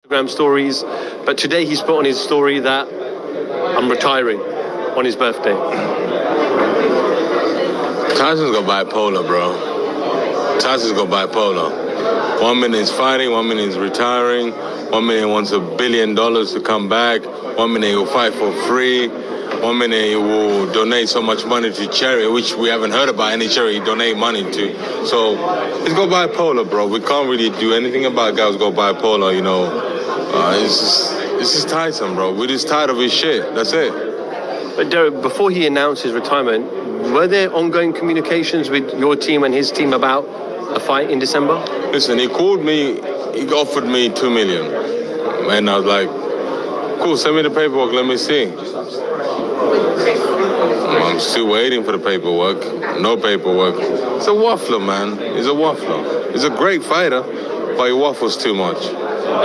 Instagram stories, but today he's put on his story that I'm retiring on his birthday. Tyson's got bipolar, bro. Tyson's got bipolar. 1 minute he's fighting, 1 minute he's retiring, 1 minute he wants $1 billion to come back, 1 minute he'll fight for free, 1 minute he will donate so much money to charity, which we haven't heard about any charity he donate money to. So he's got bipolar, bro. We can't really do anything about guys who got bipolar, you know. It's just Tyson, bro. We're just tired of his shit. That's it. But Derek, before he announced his retirement, were there ongoing communications with your team and his team about a fight in December? Listen, he called me, he offered me $2 million. And I was like, cool, send me the paperwork, let me see. I'm still waiting for the paperwork. No paperwork. It's a waffler, man. He's a waffler. He's a great fighter, but he waffles too much.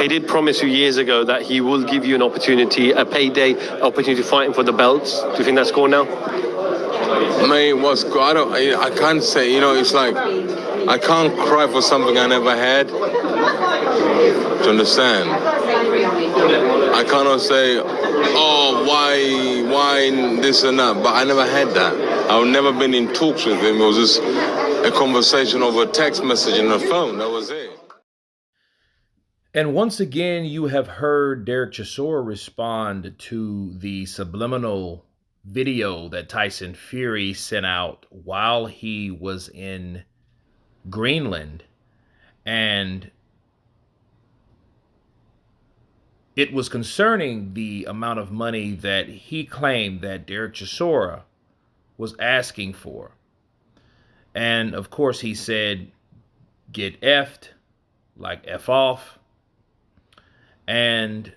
He did promise you years ago that he will give you an opportunity, a payday opportunity to fight him for the belts. Do you think that's gone now? Mate, I can't say, you know, it's like, I can't cry for something I never had. Do you understand? I cannot say, oh, why this and that, but I never had that. I've never been in talks with him. It was just a conversation over a text message and a phone. That was it. And once again, you have heard Derek Chisora respond to the subliminal video that Tyson Fury sent out while he was in Greenland. And it was concerning the amount of money that he claimed that Derek Chisora was asking for. And of course, he said, get effed, like F off. And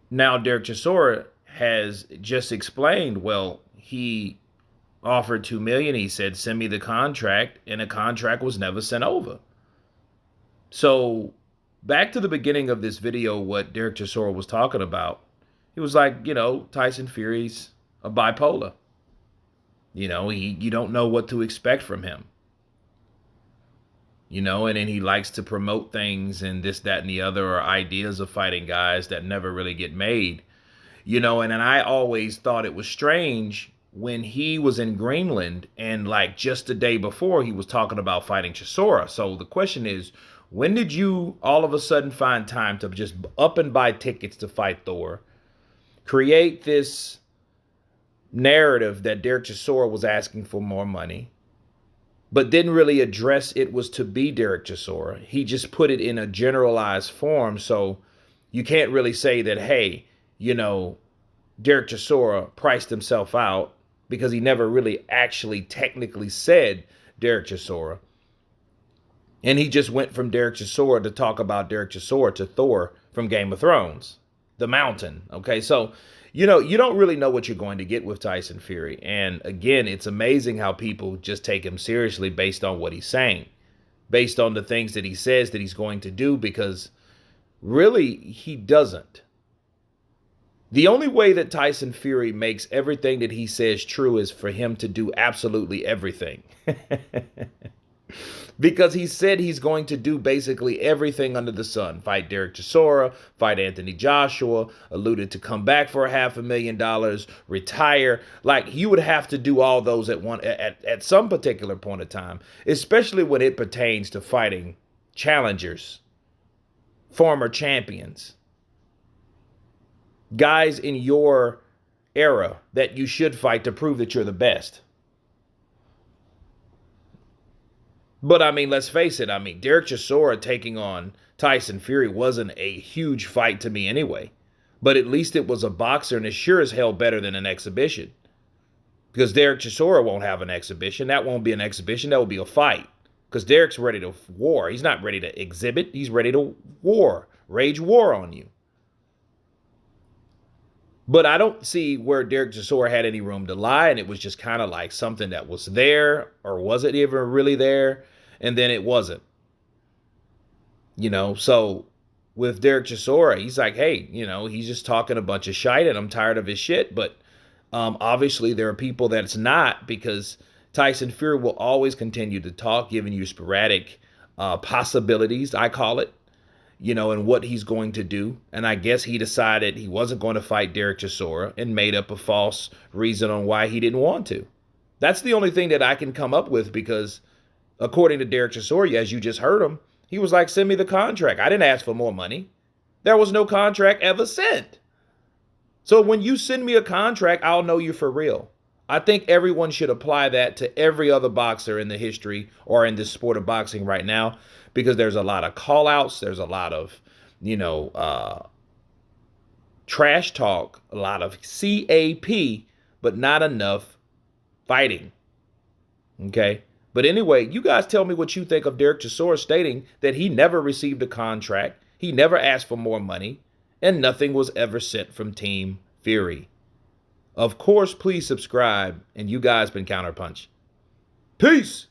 now Derek Chisora has just explained, well, he offered $2 million. He said, send me the contract, and the contract was never sent over. So back to the beginning of this video, what Derek Chisora was talking about, he was like, you know, Tyson Fury's a bipolar. You know, you don't know what to expect from him. You know, and then he likes to promote things and this, that, and the other, or ideas of fighting guys that never really get made. You know, and I always thought it was strange when he was in Greenland and like just the day before he was talking about fighting Chisora. So the question is, when did you all of a sudden find time to just up and buy tickets to fight Thor, create this narrative that Derek Chisora was asking for more money, but didn't really address it was to be Derek Chisora? He just put it in a generalized form. So you can't really say that, hey, you know, Derek Chisora priced himself out, because he never really actually technically said Derek Chisora. And he just went from Derek Chisora to talk about Derek Chisora to Thor from Game of Thrones, the Mountain. Okay, so, you know, you don't really know what you're going to get with Tyson Fury. And again, it's amazing how people just take him seriously based on what he's saying, based on the things that he says that he's going to do, because really he doesn't. The only way that Tyson Fury makes everything that he says true is for him to do absolutely everything. Because he said he's going to do basically everything under the sun. Fight Derek Chisora, fight Anthony Joshua, alluded to come back for $500,000, retire. Like, you would have to do all those at some particular point of time, especially when it pertains to fighting challengers, former champions, guys in your era that you should fight to prove that you're the best. But, I mean, let's face it. I mean, Derek Chisora taking on Tyson Fury wasn't a huge fight to me anyway. But at least it was a boxer, and it's sure as hell better than an exhibition. Because Derek Chisora won't have an exhibition. That won't be an exhibition. That will be a fight. Because Derek's ready to war. He's not ready to exhibit. He's ready to war. Rage war on you. But I don't see where Derek Chisora had any room to lie, and it was just kind of like something that was there, or wasn't even really there, and then it wasn't. You know, so with Derek Chisora, he's like, hey, you know, he's just talking a bunch of shite, and I'm tired of his shit. But obviously there are people that it's not, because Tyson Fury will always continue to talk, giving you sporadic possibilities, I call it. and what he's going to do. And I guess he decided he wasn't going to fight Derek Chisora and made up a false reason on why he didn't want to. That's the only thing that I can come up with, because according to Derek Chisora, as you just heard him, he was like, send me the contract. I didn't ask for more money. There was no contract ever sent. So when you send me a contract, I'll know you're for real. I think everyone should apply that to every other boxer in the history or in this sport of boxing right now, because there's a lot of call outs. There's a lot of, trash talk, a lot of CAP, but not enough fighting. Okay. But anyway, you guys tell me what you think of Derek Chisora stating that he never received a contract, he never asked for more money, and nothing was ever sent from Team Fury. Of course, please subscribe, and you guys been Counterpunch. Peace!